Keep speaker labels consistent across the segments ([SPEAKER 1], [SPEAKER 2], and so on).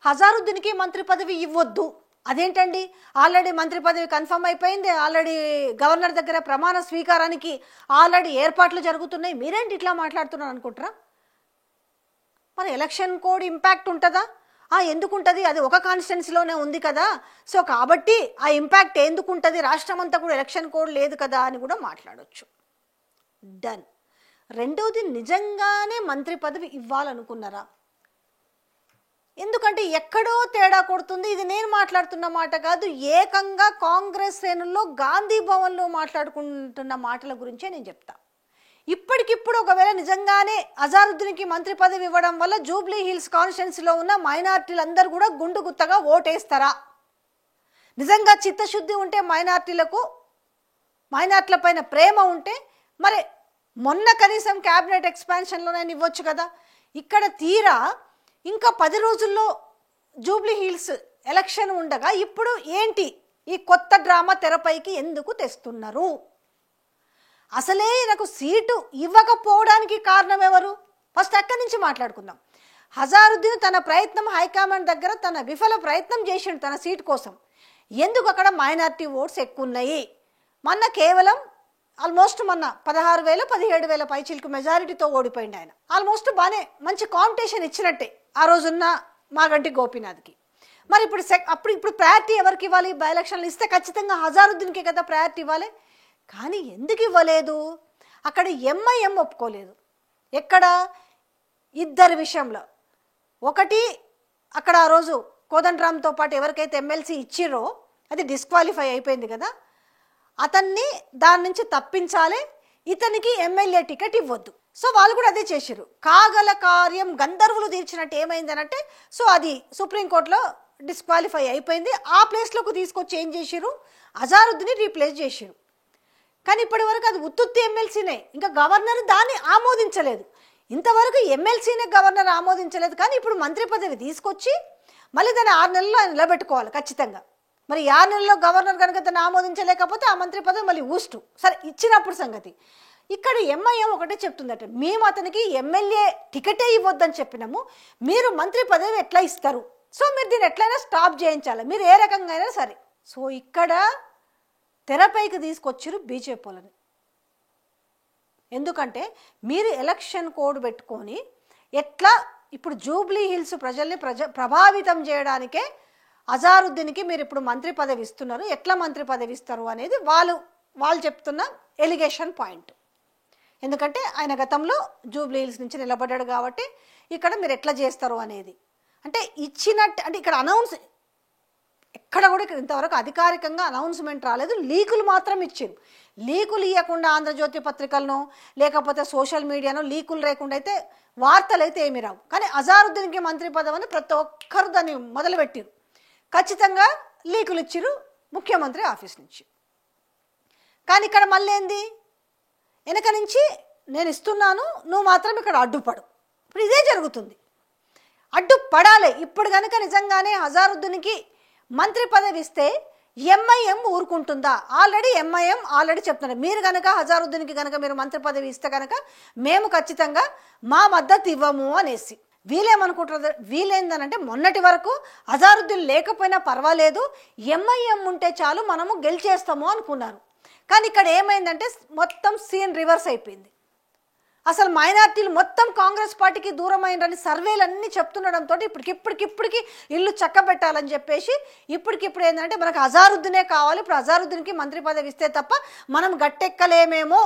[SPEAKER 1] హజారుద్దీన్కి మంత్రి పదవి ఇవ్వొద్దు. అదేంటండి, ఆల్రెడీ మంత్రి పదవి కన్ఫర్మ్ అయిపోయింది, ఆల్రెడీ గవర్నర్ దగ్గర ప్రమాణ స్వీకారానికి ఆల్రెడీ ఏర్పాట్లు జరుగుతున్నాయి, మీరేంటి ఇట్లా మాట్లాడుతున్నారు అనుకుంటారా? మరి ఎలక్షన్ కోడ్ ఇంపాక్ట్ ఉంటుందా? ఎందుకు ఉంటుంది, అది ఒక కాన్స్టిట్యున్సీలోనే ఉంది కదా, సో కాబట్టి ఆ ఇంపాక్ట్ ఎందుకు ఉంటుంది, రాష్ట్రం అంతా కూడా ఎలక్షన్ కోడ్ లేదు కదా అని కూడా మాట్లాడవచ్చు. డన్. రెండవది, నిజంగానే మంత్రి పదవి ఇవ్వాలనుకున్నారా? ఎందుకంటే ఎక్కడో తేడా కొడుతుంది. ఇది నేను మాట్లాడుతున్న మాట కాదు, ఏకంగా కాంగ్రెస్ శ్రేణుల్లో గాంధీ భవన్లో మాట్లాడుకుంటున్న మాటల గురించే నేను చెప్తా. ఇప్పటికిప్పుడు ఒకవేళ నిజంగానే అజారుద్దీన్కి మంత్రి పదవి ఇవ్వడం వల్ల జూబ్లీ హిల్స్ కాన్స్టిట్యున్సీలో ఉన్న మైనార్టీలందరూ కూడా గుండు గుత్తగా ఓటేస్తారా? నిజంగా చిత్తశుద్ధి ఉంటే, మైనార్టీల పైన ప్రేమ ఉంటే, మరి మొన్న కనీసం క్యాబినెట్ ఎక్స్పాన్షన్లోనే ఇవ్వచ్చు కదా. ఇక్కడ తీరా ఇంకా 10 రోజుల్లో జూబ్లీ హిల్స్ ఎలక్షన్ ఉండగా ఇప్పుడు ఏంటి ఈ కొత్త డ్రామా తెరపైకి ఎందుకు తెస్తున్నారు? అసలే నాకు సీటు ఇవ్వకపోవడానికి కారణం ఎవరు? ఫస్ట్ అక్కడి నుంచి మాట్లాడుకుందాం. హజారుద్దీన్ తన ప్రయత్నం హైకమాండ్ దగ్గర తన విఫల ప్రయత్నం చేసిండు తన సీటు కోసం. ఎందుకు అక్కడ మైనారిటీ ఓట్స్ ఎక్కువ ఉన్నాయి? మొన్న కేవలం ఆల్మోస్ట్ 16,000 17,000 పైచిలకు మెజారిటీతో ఓడిపోయింది ఆయన. ఆల్మోస్ట్ బాగానే మంచి కాంపిటీషన్ ఇచ్చినట్టే ఆ రోజున్న మాగంటి గోపీనాథ్కి. మరి ఇప్పుడు ప్రయారిటీ ఎవరికి ఇవ్వాలి? బై ఎలక్షన్లు ఇస్తే ఖచ్చితంగా హజారుద్దీన్కి కదా ప్రయారిటీ ఇవ్వాలి. కానీ ఎందుకు ఇవ్వలేదు? అక్కడ ఎంఐఎం ఒప్పుకోలేదు. ఎక్కడ? ఇద్దరి విషయంలో. ఒకటి, అక్కడ ఆ రోజు కోదండరామ్తో పాటు ఎవరికైతే ఎమ్మెల్సీ ఇచ్చిరో అది డిస్క్వాలిఫై అయిపోయింది కదా, అతన్ని దాని నుంచి తప్పించాలి, ఇతనికి ఎమ్మెల్యే టికెట్ ఇవ్వద్దు. సో వాళ్ళు కూడా అదే చేసిరు. కాగల కార్యం గంధర్వులు తీర్చినట్టు ఏమైందనంటే, సో అది సుప్రీంకోర్టులో డిస్క్వాలిఫై అయిపోయింది. ఆ ప్లేస్లోకి తీసుకొచ్చి ఏం చేసిరు, అజారుద్దీన్ రీప్లేస్ చేసిరు. కానీ ఇప్పటి వరకు అది ఉత్తుత్తి ఎమ్మెల్సీనే, ఇంకా గవర్నర్ దాన్ని ఆమోదించలేదు. ఇంతవరకు ఎమ్మెల్సీనే గవర్నర్ ఆమోదించలేదు. కానీ ఇప్పుడు మంత్రి పదవి తీసుకొచ్చి మళ్ళీ దాన్ని 6 నెలల్లో నిలబెట్టుకోవాలి ఖచ్చితంగా. మరి 6 నెలల్లో గవర్నర్ కనుక దాన్ని ఆమోదించలేకపోతే ఆ మంత్రి పదవి మళ్ళీ ఊస్టు. సరే, ఇచ్చినప్పుడు సంగతి. ఇక్కడ ఎంఐఎం ఒకటే చెప్తుందట, మేము అతనికి ఎమ్మెల్యే టికెటే ఇవ్వద్దని చెప్పినాము, మీరు మంత్రి పదవి ఎట్లా ఇస్తారు? సో మీరు దీన్ని ఎట్లయినా స్టాప్ చేయించాలి, మీరు ఏ రకంగా అయినా సరే. సో ఇక్కడ తెరపైకి తీసుకొచ్చారు బీజేపీ వాళ్ళని. ఎందుకంటే మీరు ఎలక్షన్ కోడ్ పెట్టుకొని ఎట్లా ఇప్పుడు జూబ్లీ హిల్స్ ప్రజల్ని ప్రభావితం చేయడానికే అజారుద్దీన్కి మీరు ఇప్పుడు మంత్రి పదవి ఇస్తున్నారు. ఎట్లా మంత్రి పదవి ఇస్తారు అనేది వాళ్ళు చెప్తున్న ఎలిగేషన్ పాయింట్. ఎందుకంటే ఆయన గతంలో జూబ్లీ హిల్స్ నుంచి నిలబడ్డాడు కాబట్టి ఇక్కడ మీరు ఎట్లా చేస్తారు అనేది. అంటే ఇచ్చినట్టు, అంటే ఇక్కడ ఎక్కడ కూడా ఇంతవరకు అధికారికంగా అనౌన్స్మెంట్ రాలేదు, లీకులు మాత్రం ఇచ్చారు. లీకులు ఇవ్వకుండా ఆంధ్రజ్యోతి పత్రికలను లేకపోతే సోషల్ మీడియాను లీకులు లేకుండా అయితే వార్తలు అయితే ఏమీ రావు. కానీ అజారుద్దీన్కి మంత్రి పదవిని ప్రతి ఒక్కరు దాన్ని మొదలుపెట్టారు. ఖచ్చితంగా లీకులు ఇచ్చిరు ముఖ్యమంత్రి ఆఫీస్ నుంచి. కానీ ఇక్కడ మళ్ళీ ఏంది, వెనక నుంచి నేను ఇస్తున్నాను, నువ్వు మాత్రం ఇక్కడ అడ్డుపడు. ఇప్పుడు ఇదే జరుగుతుంది, అడ్డుపడాలి. ఇప్పుడు కనుక నిజంగానే హజారుద్దీన్కి మంత్రి పదవి ఇస్తే ఎంఐఎం ఊరుకుంటుందా? ఎంఐఎం ఆల్రెడీ చెప్తున్నారు, మీరు కనుక హజారుద్దీన్కి కనుక మీరు మంత్రి పదవి ఇస్తే కనుక మేము ఖచ్చితంగా మా మద్దతు ఇవ్వము అనేసి. వీళ్ళేమనుకుంటారు, వీళ్ళేందనంటే మొన్నటి వరకు అజారుద్దీన్ లేకపోయినా పర్వాలేదు, ఎంఐఎం ఉంటే చాలు మనము గెలిచేస్తాము అనుకున్నారు. కానీ ఇక్కడ ఏమైందంటే మొత్తం సీన్ రివర్స్ అయిపోయింది. అసలు మైనార్టీలు మొత్తం కాంగ్రెస్ పార్టీకి దూరం అయినని సర్వేలు అన్నీ చెప్తుండడంతో ఇప్పటికిప్పటికి ఇల్లు చక్కబెట్టాలని చెప్పేసి ఇప్పటికిప్పుడు ఏంటంటే మనకు అజారుద్దీనే కావాలి, ఇప్పుడు అజారుద్దీన్కి మంత్రి పదవి ఇస్తే తప్ప మనం గట్టెక్కలేమేమో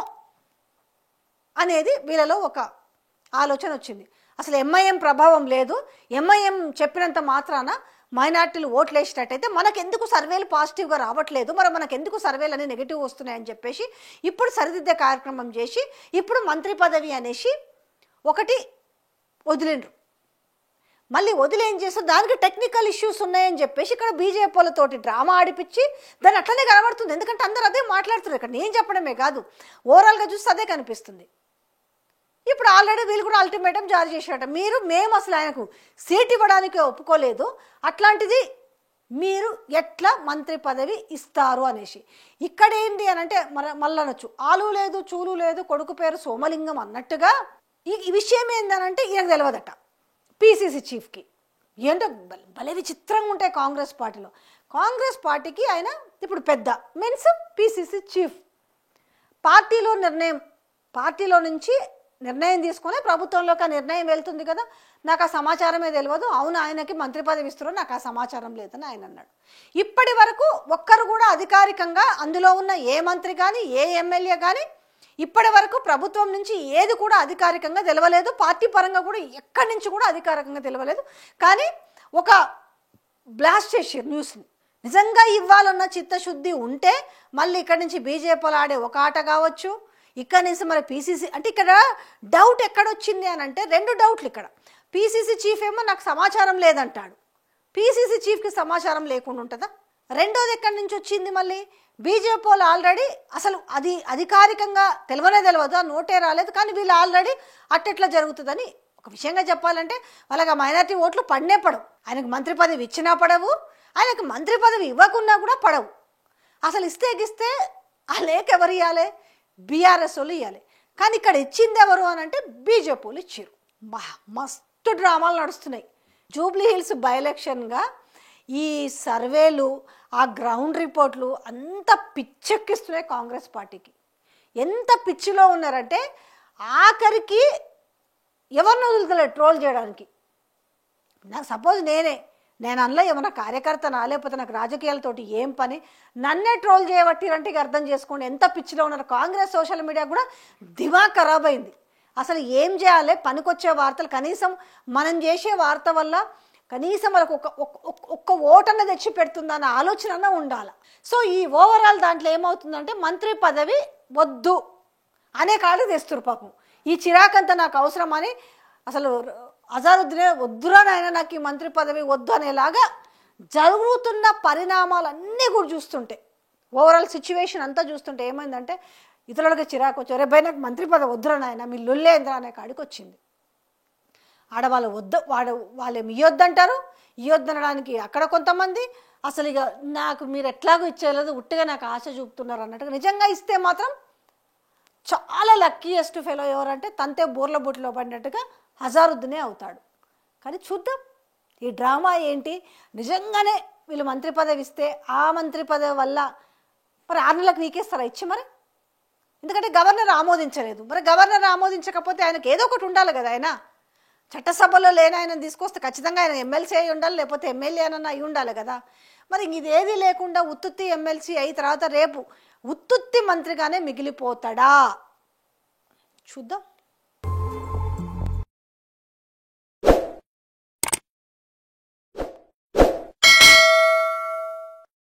[SPEAKER 1] అనేది వీళ్ళలో ఒక ఆలోచన వచ్చింది. అసలు ఎంఐఎం ప్రభావం లేదు, ఎంఐఎం చెప్పినంత మాత్రాన మైనార్టీలు ఓట్లు వేసినట్టయితే మనకెందుకు సర్వేలు పాజిటివ్గా రావట్లేదు, మరి మనకెందుకు సర్వేలు అన్నీ నెగిటివ్ వస్తున్నాయని చెప్పేసి ఇప్పుడు సరిదిద్దే కార్యక్రమం చేసి ఇప్పుడు మంత్రి పదవి అనేసి ఒకటి వదిలిండ్రు. మళ్ళీ వదిలేం చేస్తారు, దానికి టెక్నికల్ ఇష్యూస్ ఉన్నాయని చెప్పేసి ఇక్కడ బీజేపీ వాళ్ళతోటి డ్రామా ఆడిపించి దాన్ని అట్లనే కనబడుతుంది. ఎందుకంటే అందరూ అదే మాట్లాడుతున్నారు, ఇక్కడ నేను చెప్పడమే కాదు, ఓవరాల్గా చూస్తే అదే కనిపిస్తుంది. ఇప్పుడు ఆల్రెడీ వీళ్ళు కూడా అల్టిమేటం జారీ చేశారట, మేము అసలు ఆయనకు సీట్ ఇవ్వడానికి ఒప్పుకోలేదు, అట్లాంటిది మీరు ఎట్లా మంత్రి పదవి ఇస్తారు అనేసి. ఇక్కడ ఏంటి అని అంటే మళ్ళనొచ్చు, ఆలు లేదు చూలు లేదు కొడుకు పేరు సోమలింగం అన్నట్టుగా ఈ విషయం ఏందనంటే ఈయనకు తెలియదట పిసిసి చీఫ్కి. ఏంటో భలే విచిత్రంగా ఉంటాయి కాంగ్రెస్ పార్టీలో. కాంగ్రెస్ పార్టీకి ఆయన ఇప్పుడు పెద్ద మీన్స్ పిసిసి చీఫ్. పార్టీలో నుంచి నిర్ణయం తీసుకొని ప్రభుత్వంలోకి ఆ నిర్ణయం వెళ్తుంది కదా. నాకు ఆ సమాచారమే తెలియదు, అవును ఆయనకి మంత్రి పదవి ఇస్తున్నారు, నాకు ఆ సమాచారం లేదని ఆయన అన్నాడు. ఇప్పటి వరకు ఒక్కరు కూడా అధికారికంగా అందులో ఉన్న ఏ మంత్రి కానీ ఏ ఎమ్మెల్యే కానీ ఇప్పటి వరకు ప్రభుత్వం నుంచి ఏది కూడా అధికారికంగా తెలవలేదు, పార్టీ పరంగా కూడా ఎక్కడి నుంచి కూడా అధికారికంగా తెలవలేదు. కానీ ఒక బ్లాస్ట్ చేసారు న్యూస్ని. నిజంగా ఇవ్వాలన్న చిత్తశుద్ధి ఉంటే మళ్ళీ ఇక్కడి నుంచి బీజేపీలు ఆడే ఒక ఆట కావచ్చు, ఇక్కడి నుంచి మరి పీసీసీ అంటే ఇక్కడ డౌట్ ఎక్కడొచ్చింది అని అంటే 2 డౌట్లు ఇక్కడ. పీసీసీ చీఫ్ ఏమో నాకు సమాచారం లేదంటాడు, పీసీసీ చీఫ్కి సమాచారం లేకుండా ఉంటుందా? రెండోది ఎక్కడి నుంచి వచ్చింది మళ్ళీ బీజేపీ వాళ్ళు ఆల్రెడీ అసలు అది అధికారికంగా తెలియదు, ఆ నోటే రాలేదు, కానీ వీళ్ళు ఆల్రెడీ అట్టెట్లా జరుగుతుందని. ఒక విషయంగా చెప్పాలంటే వాళ్ళకి మైనారిటీ ఓట్లు పడనే పడవు, ఆయనకు మంత్రి పదవి ఇచ్చినా పడవు, ఆయనకు మంత్రి పదవి ఇవ్వకున్నా కూడా పడవు. అసలు ఇస్తే ఆ లేఖ ఎవరు ఇవ్వాలి? బీఆర్ఎస్ వాళ్ళు ఇవ్వాలి. కానీ ఇక్కడ ఇచ్చింది ఎవరు అని అంటే బీజేపీ వాళ్ళు ఇచ్చారు. మస్తు డ్రామాలు నడుస్తున్నాయి. జూబ్లీ హిల్స్ బై ఎలక్షన్గా ఈ సర్వేలు, ఆ గ్రౌండ్ రిపోర్ట్లు అంత పిచ్చెక్కిస్తున్నాయి కాంగ్రెస్ పార్టీకి. ఎంత పిచ్చిలో ఉన్నారంటే ఆఖరికి ఎవరిని వదులుతలేదు ట్రోల్ చేయడానికి. నాకు సపోజ్ నేను అందులో ఏమన్నా కార్యకర్తనా లేకపోతే నాకు రాజకీయాలతోటి ఏం పని, నన్నే ట్రోల్ చేయబట్టిరంటే ఇక అర్థం చేసుకోండి ఎంత పిచ్చిలో ఉన్నారు. కాంగ్రెస్ సోషల్ మీడియా కూడా దిమాగ్ ఖరాబ్ అయింది. అసలు ఏం చేయాలి, పనికొచ్చే వార్తలు కనీసం మనం చేసే వార్త వల్ల కనీసం వాళ్ళకు ఒక్క ఓటన్న తెచ్చి పెడుతుందన్న ఆలోచన ఉండాలి. సో ఈ ఓవరాల్ దాంట్లో ఏమవుతుందంటే మంత్రి పదవి వద్దు అనే కాళ్ళు తెస్తారు పాపం. ఈ చిరాకంతా నాకు అవసరమని అసలు అజారుద్దీనే వద్దురా నాయన నాకు ఈ మంత్రి పదవి వద్దు అనేలాగా జరుగుతున్న పరిణామాలన్నీ కూడా చూస్తుంటే, ఓవరాల్ సిచ్యువేషన్ అంతా చూస్తుంటే ఏమైందంటే ఇతరులకి చిరాకు వచ్చి రే భయ్ నాకు మంత్రి పదవి వద్దురా నాయన మీ లొల్లేంద్రా అనే కాడికి వచ్చింది. ఆడవాళ్ళు వాళ్ళేమి ఇవ్వద్దంటారు, ఇవ్వద్దనడానికి అక్కడ కొంతమంది అసలు ఇక నాకు మీరు ఎట్లాగో ఇచ్చేయలేదు ఉట్టిగా నాకు ఆశ చూపుతున్నారు అన్నట్టుగా. నిజంగా ఇస్తే మాత్రం చాలా లక్కీయెస్ట్ ఫెలో ఎవరంటే తంతే బోర్ల బొట్టులో పడినట్టుగా అజారుద్దీనే అవుతాడు. కానీ చూద్దాం ఈ డ్రామా ఏంటి. నిజంగానే వీళ్ళు మంత్రి పదవి ఇస్తే ఆ మంత్రి పదవి వల్ల మరి 6 నెలలకు నీకేస్తారా ఇచ్చి? మరి ఎందుకంటే గవర్నర్ ఆమోదించలేదు, మరి గవర్నర్ ఆమోదించకపోతే ఆయనకు ఏదో ఒకటి ఉండాలి కదా. ఆయన చట్టసభలో లేని ఆయన తీసుకొస్తే ఖచ్చితంగా ఆయన ఎమ్మెల్సీ అయి ఉండాలి, లేకపోతే ఎమ్మెల్యే అని అయి ఉండాలి కదా. మరి ఇదేది లేకుండా ఉత్తుత్తి ఎమ్మెల్సీ అయిన తర్వాత రేపు ఉత్తుత్తి మంత్రిగానే మిగిలిపోతాడా? చూద్దాం.